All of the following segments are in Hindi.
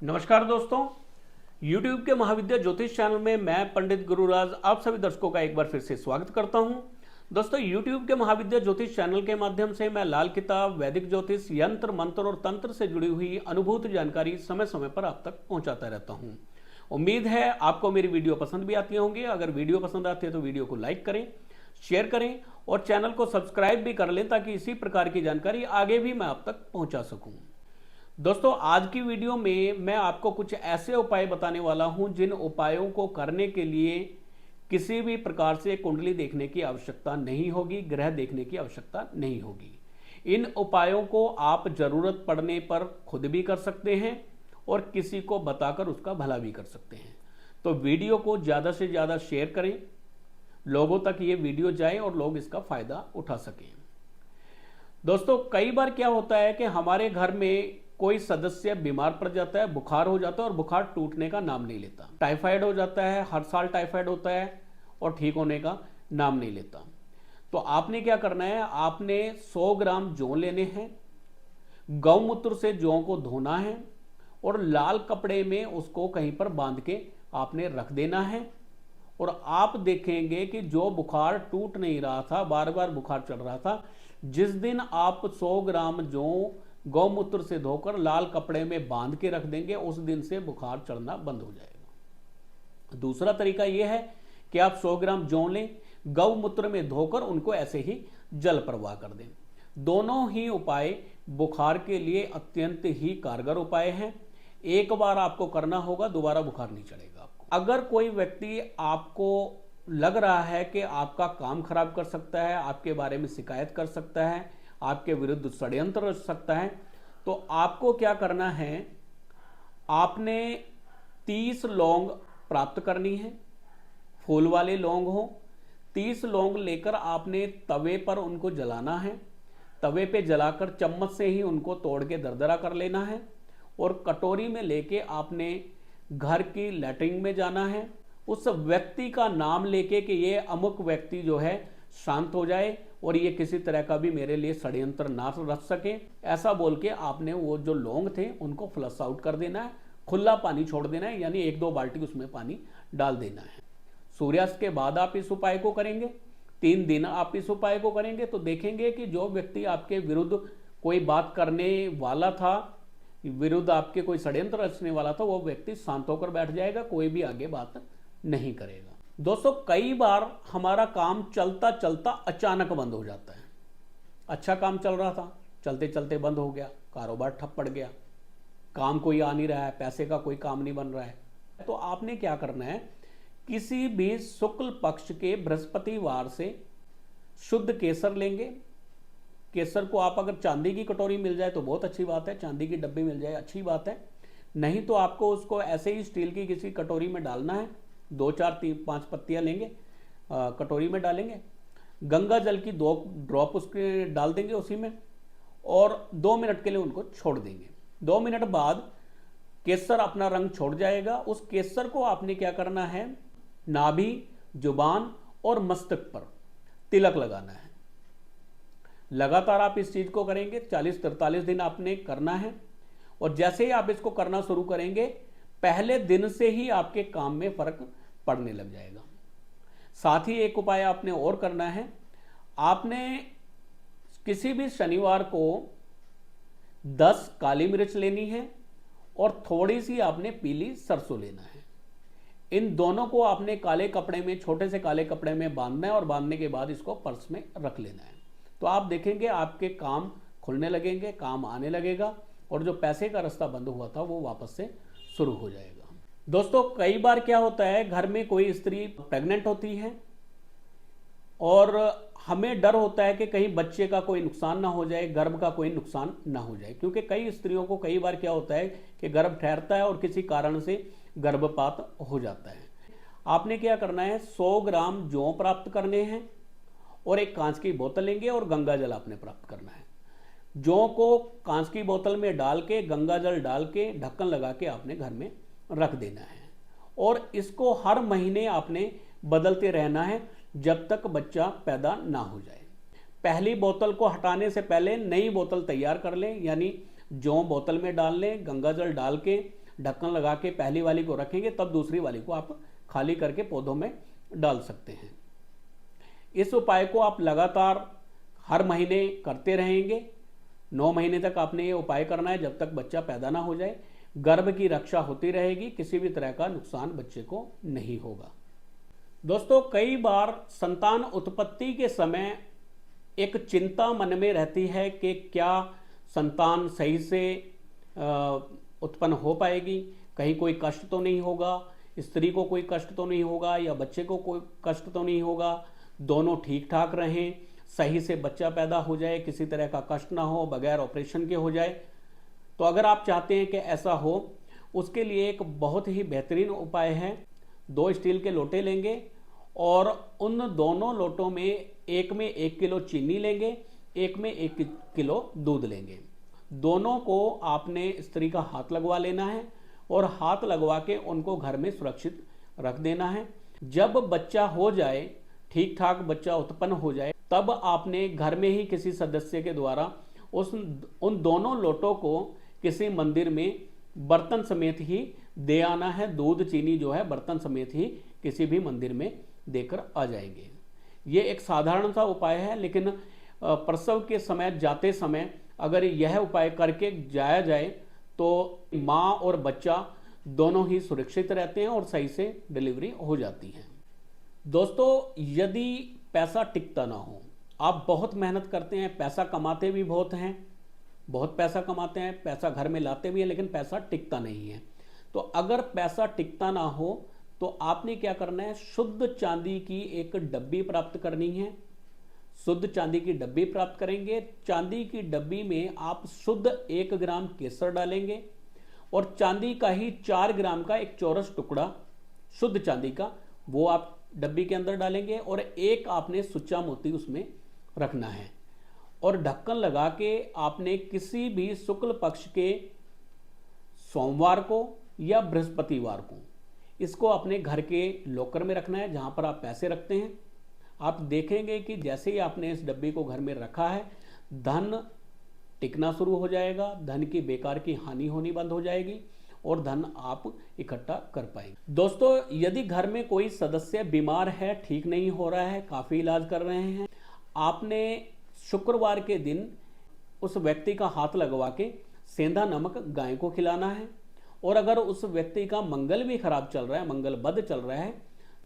नमस्कार दोस्तों, YouTube के महाविद्या ज्योतिष चैनल में मैं पंडित गुरुराज आप सभी दर्शकों का एक बार फिर से स्वागत करता हूं। दोस्तों, YouTube के महाविद्या ज्योतिष चैनल के माध्यम से मैं लाल किताब, वैदिक ज्योतिष, यंत्र मंत्र और तंत्र से जुड़ी हुई अनुभूत जानकारी समय समय पर आप तक पहुंचाता रहता हूं। उम्मीद है आपको मेरी वीडियो पसंद भी आती होंगी। अगर वीडियो पसंद आती है तो वीडियो को लाइक करें, शेयर करें और चैनल को सब्सक्राइब भी कर लें ताकि इसी प्रकार की जानकारी आगे भी मैं आप तक पहुंचा सकूं। दोस्तों, आज की वीडियो में मैं आपको कुछ ऐसे उपाय बताने वाला हूं जिन उपायों को करने के लिए किसी भी प्रकार से कुंडली देखने की आवश्यकता नहीं होगी, ग्रह देखने की आवश्यकता नहीं होगी। इन उपायों को आप जरूरत पड़ने पर खुद भी कर सकते हैं और किसी को बताकर उसका भला भी कर सकते हैं। तो वीडियो को ज़्यादा से ज़्यादा शेयर करें, लोगों तक ये वीडियो जाए और लोग इसका फायदा उठा सकें। दोस्तों, कई बार क्या होता है कि हमारे घर में कोई सदस्य बीमार पड़ जाता है, बुखार हो जाता है और बुखार टूटने का नाम नहीं लेता। टाइफाइड हो जाता है, हर साल टाइफाइड होता है और ठीक होने का नाम नहीं लेता। तो आपने क्या करना है, आपने 100 ग्राम जौ लेने हैं, गौमूत्र से जौ को धोना है और लाल कपड़े में उसको कहीं पर बांध के आपने रख देना है। और आप देखेंगे कि जो बुखार टूट नहीं रहा था, बार बार बुखार चढ़ रहा था, जिस दिन आप 100 ग्राम जौ गौमूत्र से धोकर लाल कपड़े में बांध के रख देंगे, उस दिन से बुखार चढ़ना बंद हो जाएगा। दूसरा तरीका यह है कि आप 100 ग्राम जौ लें, गौमूत्र में धोकर उनको ऐसे ही जल प्रवाह कर दें। दोनों ही उपाय बुखार के लिए अत्यंत ही कारगर उपाय हैं। एक बार आपको करना होगा, दोबारा बुखार नहीं चढ़ेगा आपको। अगर कोई व्यक्ति आपको लग रहा है कि आपका काम खराब कर सकता है, आपके बारे में शिकायत कर सकता है, आपके विरुद्ध षड्यंत्र रच सकता है, तो आपको क्या करना है, आपने 30 लौंग प्राप्त करनी है, फूल वाले लौंग हो। 30 लौंग लेकर आपने तवे पर उनको जलाना है। तवे पे जलाकर चम्मच से ही उनको तोड़ के दरदरा कर लेना है और कटोरी में लेके आपने घर की लैट्रिन में जाना है। उस व्यक्ति का नाम लेके कि ये अमुक व्यक्ति जो है शांत हो जाए और ये किसी तरह का भी मेरे लिए षड्यंत्र ना रच सके, ऐसा बोल के आपने वो जो लौंग थे उनको फ्लश आउट कर देना है। खुला पानी छोड़ देना है, यानी 1-2 बाल्टी उसमें पानी डाल देना है। सूर्यास्त के बाद आप इस उपाय को करेंगे, 3 दिन आप इस उपाय को करेंगे तो देखेंगे कि जो व्यक्ति आपके विरुद्ध कोई बात करने वाला था, विरुद्ध आपके कोई षड्यंत्र रचने वाला था, वो व्यक्ति शांत होकर बैठ जाएगा, कोई भी आगे बात नहीं करेगा। दोस्तों, कई बार हमारा काम चलता चलता अचानक बंद हो जाता है। अच्छा काम चल रहा था, चलते चलते बंद हो गया, कारोबार ठप पड़ गया, काम कोई आ नहीं रहा है, पैसे का कोई काम नहीं बन रहा है। तो आपने क्या करना है, किसी भी शुक्ल पक्ष के बृहस्पतिवार से शुद्ध केसर लेंगे। केसर को आप अगर चांदी की कटोरी मिल जाए तो बहुत अच्छी बात है, चांदी की डब्बी मिल जाए अच्छी बात है, नहीं तो आपको उसको ऐसे ही स्टील की किसी कटोरी में डालना है। 2, 4, 3, 5 पत्तियां लेंगे, कटोरी में डालेंगे, गंगा जल की 2 ड्रॉप उसके डाल देंगे उसी में और 2 मिनट के लिए उनको छोड़ देंगे। 2 मिनट बाद केसर अपना रंग छोड़ जाएगा। उस केसर को आपने क्या करना है, नाभि, जुबान और मस्तक पर तिलक लगाना है। लगातार आप इस चीज को करेंगे, 40-43 दिन आपने करना है। और जैसे ही आप इसको करना शुरू करेंगे, पहले दिन से ही आपके काम में फर्क पड़ने लग जाएगा। साथ ही एक उपाय आपने और करना है, आपने किसी भी शनिवार को 10 काली मिर्च लेनी है और थोड़ी सी आपने पीली सरसों लेना है। इन दोनों को आपने काले कपड़े में, छोटे से काले कपड़े में बांधना है और बांधने के बाद इसको पर्स में रख लेना है। तो आप देखेंगे आपके काम खुलने लगेंगे, काम आने लगेगा और जो पैसे का रास्ता बंद हुआ था वो वापस से शुरू हो जाएगा। दोस्तों, कई बार क्या होता है, घर में कोई स्त्री प्रेग्नेंट होती है और हमें डर होता है कि कहीं बच्चे का कोई नुकसान ना हो जाए, गर्भ का कोई नुकसान ना हो जाए, क्योंकि कई स्त्रियों को कई बार क्या होता है कि गर्भ ठहरता है और किसी कारण से गर्भपात हो जाता है। आपने क्या करना है, 100 ग्राम जौ प्राप्त करने हैं और एक कांच की बोतल लेंगे और गंगा जल आपने प्राप्त करना है। जौ को कांच की बोतल में डाल के, गंगा जल डाल के, ढक्कन लगा के आपने घर में रख देना है और इसको हर महीने आपने बदलते रहना है जब तक बच्चा पैदा ना हो जाए। पहली बोतल को हटाने से पहले नई बोतल तैयार कर लें, यानी जौ बोतल में डाल लें, गंगा जल डाल के ढक्कन लगा के पहली वाली को रखेंगे, तब दूसरी वाली को आप खाली करके पौधों में डाल सकते हैं। इस उपाय को आप लगातार हर महीने करते रहेंगे। 9 महीने तक आपने ये उपाय करना है, जब तक बच्चा पैदा ना हो जाए। गर्भ की रक्षा होती रहेगी, किसी भी तरह का नुकसान बच्चे को नहीं होगा। दोस्तों, कई बार संतान उत्पत्ति के समय एक चिंता मन में रहती है कि क्या संतान सही से उत्पन्न हो पाएगी, कहीं कोई कष्ट तो नहीं होगा, स्त्री को कोई कष्ट तो नहीं होगा, या बच्चे को कोई कष्ट तो नहीं होगा, दोनों ठीक ठाक रहें, सही से बच्चा पैदा हो जाए, किसी तरह का कष्ट ना हो, बगैर ऑपरेशन के हो जाए। तो अगर आप चाहते हैं कि ऐसा हो, उसके लिए एक बहुत ही बेहतरीन उपाय है। 2 स्टील के लोटे लेंगे और उन दोनों लोटों में एक में 1 किलो चीनी लेंगे, एक में 1 किलो दूध लेंगे। दोनों को आपने स्त्री का हाथ लगवा लेना है और हाथ लगवा के उनको घर में सुरक्षित रख देना है। जब बच्चा हो जाए, ठीक ठाक बच्चा उत्पन्न हो जाए, तब आपने घर में ही किसी सदस्य के द्वारा उन दोनों लोटों को किसी मंदिर में बर्तन समेत ही दे आना है। दूध चीनी जो है बर्तन समेत ही किसी भी मंदिर में देकर आ जाएंगे। ये एक साधारण सा उपाय है, लेकिन प्रसव के समय जाते समय अगर यह उपाय करके जाया जाए तो माँ और बच्चा दोनों ही सुरक्षित रहते हैं और सही से डिलीवरी हो जाती है। दोस्तों, यदि पैसा टिकता ना हो, आप बहुत मेहनत करते हैं, पैसा कमाते भी बहुत हैं, बहुत पैसा कमाते हैं, पैसा घर में लाते भी हैं, लेकिन पैसा टिकता नहीं है, तो अगर पैसा टिकता ना हो तो आपने क्या करना है, शुद्ध चांदी की एक डब्बी प्राप्त करनी है। शुद्ध चांदी की डब्बी प्राप्त करेंगे। चांदी की डब्बी में आप शुद्ध 1 ग्राम केसर डालेंगे और चांदी का ही 4 ग्राम का एक चौरस टुकड़ा शुद्ध चांदी का वो आप डब्बी के अंदर डालेंगे और एक आपने सुच्चा मोती उसमें रखना है और ढक्कन लगा के आपने किसी भी शुक्ल पक्ष के सोमवार को या बृहस्पतिवार को इसको अपने घर के लॉकर में रखना है, जहां पर आप पैसे रखते हैं। आप देखेंगे कि जैसे ही आपने इस डब्बी को घर में रखा है, धन टिकना शुरू हो जाएगा, धन की बेकार की हानि होनी बंद हो जाएगी और धन आप इकट्ठा कर पाएंगे। दोस्तों, यदि घर में कोई सदस्य बीमार है, ठीक नहीं हो रहा है, काफ़ी इलाज कर रहे हैं, आपने शुक्रवार के दिन उस व्यक्ति का हाथ लगवा के सेंधा नमक गाय को खिलाना है। और अगर उस व्यक्ति का मंगल भी खराब चल रहा है, मंगल बद चल रहा है,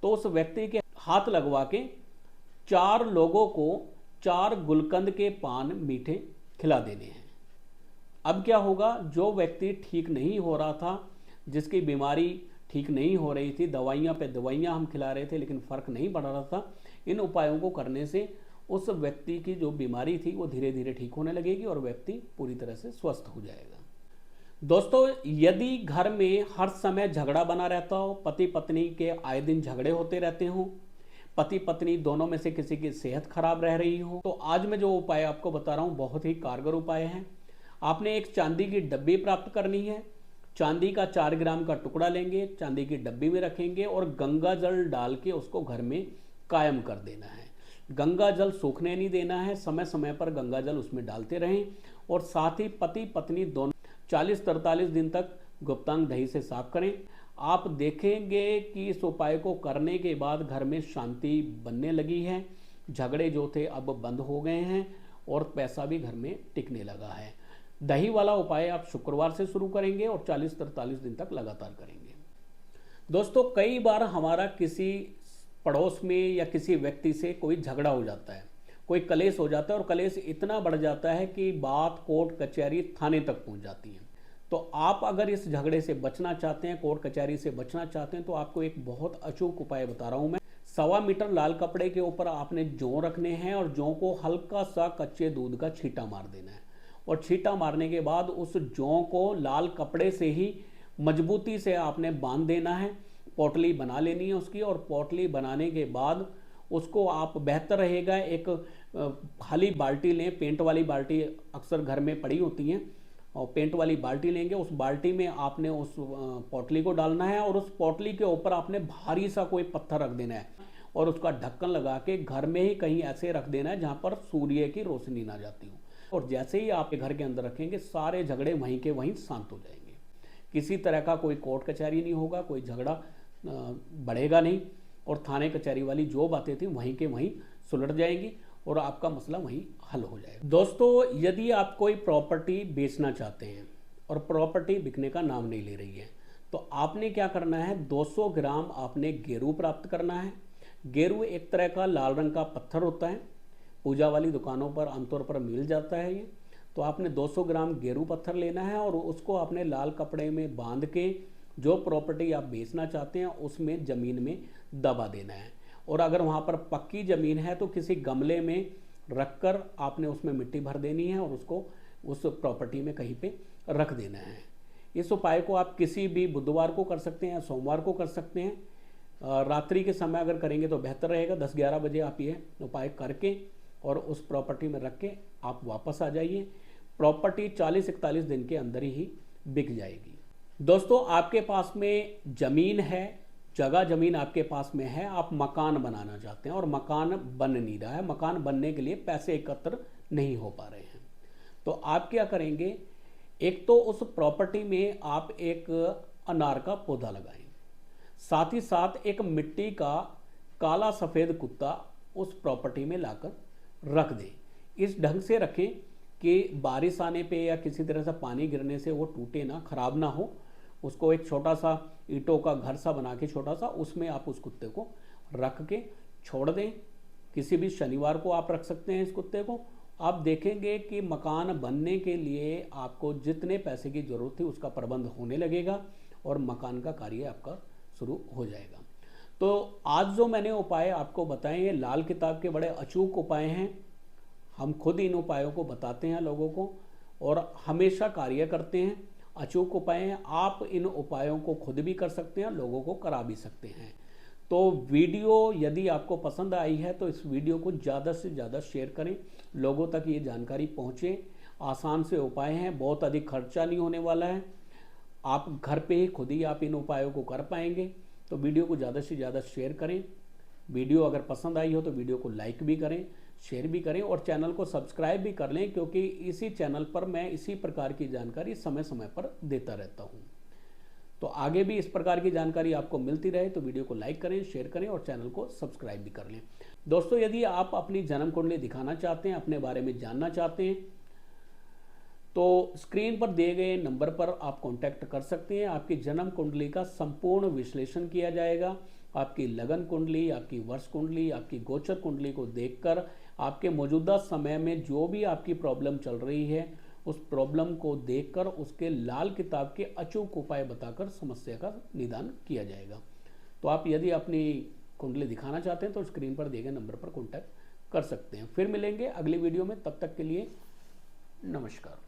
तो उस व्यक्ति के हाथ लगवा के 4 लोगों को 4 गुलकंद के पान मीठे खिला देने हैं। अब क्या होगा, जो व्यक्ति ठीक नहीं हो रहा था, जिसकी बीमारी ठीक नहीं हो रही थी, दवाइयाँ पे दवाइयाँ हम खिला रहे थे लेकिन फ़र्क नहीं पड़ रहा था, इन उपायों को करने से उस व्यक्ति की जो बीमारी थी वो धीरे धीरे ठीक होने लगेगी और व्यक्ति पूरी तरह से स्वस्थ हो जाएगा। दोस्तों, यदि घर में हर समय झगड़ा बना रहता हो, पति पत्नी के आए दिन झगड़े होते रहते हों, पति पत्नी दोनों में से किसी की सेहत खराब रह रही हो, तो आज मैं जो उपाय आपको बता रहा हूँ बहुत ही कारगर उपाय है। आपने एक चांदी की डब्बी प्राप्त करनी है। चांदी का 4 ग्राम का टुकड़ा लेंगे, चांदी की डब्बी में रखेंगे और गंगा जल डाल के उसको घर में कायम कर देना है। गंगा जल सूखने नहीं देना है, समय समय पर गंगा जल उसमें डालते रहें और साथ ही पति पत्नी दोनों 40-43 दिन तक गुप्तांग दही से साफ करें। आप देखेंगे कि इस उपाय को करने के बाद घर में शांति बनने लगी है, झगड़े जो थे अब बंद हो गए हैं और पैसा भी घर में टिकने लगा है। दही वाला उपाय आप शुक्रवार से शुरू करेंगे और 40-43 दिन तक लगातार करेंगे। दोस्तों, कई बार हमारा किसी पड़ोस में या किसी व्यक्ति से कोई झगड़ा हो जाता है, कोई कलेश हो जाता है और कलेश इतना बढ़ जाता है कि बात कोर्ट कचहरी थाने तक पहुंच जाती है। तो आप अगर इस झगड़े से बचना चाहते हैं, कोर्ट कचहरी से बचना चाहते हैं, तो आपको एक बहुत अचूक उपाय बता रहा हूं मैं। 1.25 मीटर लाल कपड़े के ऊपर आपने जौ रखने हैं और जौ को हल्का सा कच्चे दूध का छींटा मार देना है और छींटा मारने के बाद उस जौ को लाल कपड़े से ही मजबूती से आपने बांध देना है। पोटली बना लेनी है उसकी और पोटली बनाने के बाद उसको आप, बेहतर रहेगा एक खाली बाल्टी लें, पेंट वाली बाल्टी अक्सर घर में पड़ी होती हैं, और पेंट वाली बाल्टी लेंगे। उस बाल्टी में आपने उस पोटली को डालना है और उस पोटली के ऊपर आपने भारी सा कोई पत्थर रख देना है और उसका ढक्कन लगा के घर में ही कहीं ऐसे रख देना है जहां पर सूर्य की रोशनी ना जाती हो। और जैसे ही आप घर के अंदर रखेंगे, सारे झगड़े वहीं के वहीं शांत हो जाएंगे। किसी तरह का कोई कोर्ट कचहरी नहीं होगा, कोई झगड़ा बढ़ेगा नहीं, और थाने कचहरी वाली जो बातें थी वहीं के वहीं सुलझ जाएंगी और आपका मसला वहीं हल हो जाएगा। दोस्तों, यदि आप कोई प्रॉपर्टी बेचना चाहते हैं और प्रॉपर्टी बिकने का नाम नहीं ले रही है, तो आपने क्या करना है, 200 ग्राम आपने गेरू प्राप्त करना है। गेरू एक तरह का लाल रंग का पत्थर होता है, पूजा वाली दुकानों पर आमतौर पर मिल जाता है ये। तो आपने 200 ग्राम गेरू पत्थर लेना है और उसको आपने लाल कपड़े में बांध के जो प्रॉपर्टी आप बेचना चाहते हैं उसमें ज़मीन में दबा देना है। और अगर वहाँ पर पक्की ज़मीन है तो किसी गमले में रखकर आपने उसमें मिट्टी भर देनी है और उसको उस प्रॉपर्टी में कहीं पे रख देना है। इस उपाय को आप किसी भी बुधवार को कर सकते हैं या सोमवार को कर सकते हैं। रात्रि के समय अगर करेंगे तो बेहतर रहेगा। 10-11 बजे आप ये उपाय करके और उस प्रॉपर्टी में रख के आप वापस आ जाइए। प्रॉपर्टी 40-41 दिन के अंदर ही बिक जाएगी। दोस्तों, आपके पास में ज़मीन है, जगह ज़मीन आपके पास में है, आप मकान बनाना चाहते हैं और मकान बन नहीं रहा है, मकान बनने के लिए पैसे एकत्र नहीं हो पा रहे हैं, तो आप क्या करेंगे, एक तो उस प्रॉपर्टी में आप एक अनार का पौधा लगाएं, साथ ही साथ एक मिट्टी का काला सफ़ेद कुत्ता उस प्रॉपर्टी में लाकर रख दें। इस ढंग से रखें कि बारिश आने पे या किसी तरह से पानी गिरने से वो टूटे ना, खराब ना हो। उसको एक छोटा सा ईंटों का घर सा बना के छोटा सा, उसमें आप उस कुत्ते को रख के छोड़ दें। किसी भी शनिवार को आप रख सकते हैं इस कुत्ते को। आप देखेंगे कि मकान बनने के लिए आपको जितने पैसे की ज़रूरत थी उसका प्रबंध होने लगेगा और मकान का कार्य आपका शुरू हो जाएगा। तो आज जो मैंने उपाय आपको बताए हैं, लाल किताब के बड़े अचूक उपाय हैं। हम खुद इन उपायों को बताते हैं लोगों को और हमेशा कार्य करते हैं। अचूक उपाय हैं, आप इन उपायों को खुद भी कर सकते हैं, लोगों को करा भी सकते हैं। तो वीडियो यदि आपको पसंद आई है तो इस वीडियो को ज़्यादा से ज़्यादा शेयर करें, लोगों तक ये जानकारी पहुँचे। आसान से उपाय हैं, बहुत अधिक खर्चा नहीं होने वाला है, आप घर पे ही खुद ही आप इन उपायों को कर पाएंगे। तो वीडियो को ज़्यादा से ज़्यादा शेयर करें। वीडियो अगर पसंद आई हो तो वीडियो को लाइक भी करें, शेयर भी करें और चैनल को सब्सक्राइब भी कर लें, क्योंकि इसी चैनल पर मैं इसी प्रकार की जानकारी समय समय पर देता रहता हूं। तो आगे भी इस प्रकार की जानकारी आपको मिलती रहे तो वीडियो को लाइक करें, शेयर करें और चैनल को सब्सक्राइब भी कर लें। दोस्तों, यदि आप अपनी जन्म कुंडली दिखाना चाहते हैं, अपने बारे में जानना चाहते हैं, तो स्क्रीन पर दिए गए नंबर पर आप कांटेक्ट कर सकते हैं। आपकी जन्म कुंडली का संपूर्ण विश्लेषण किया जाएगा। आपकी लगन कुंडली, आपकी वर्ष कुंडली, आपकी गोचर कुंडली को देखकर आपके मौजूदा समय में जो भी आपकी प्रॉब्लम चल रही है उस प्रॉब्लम को देखकर उसके लाल किताब के अचूक उपाय बताकर समस्या का निदान किया जाएगा। तो आप यदि अपनी कुंडली दिखाना चाहते हैं तो स्क्रीन पर दिए गए नंबर पर कांटेक्ट कर सकते हैं। फिर मिलेंगे अगली वीडियो में, तब तक के लिए नमस्कार।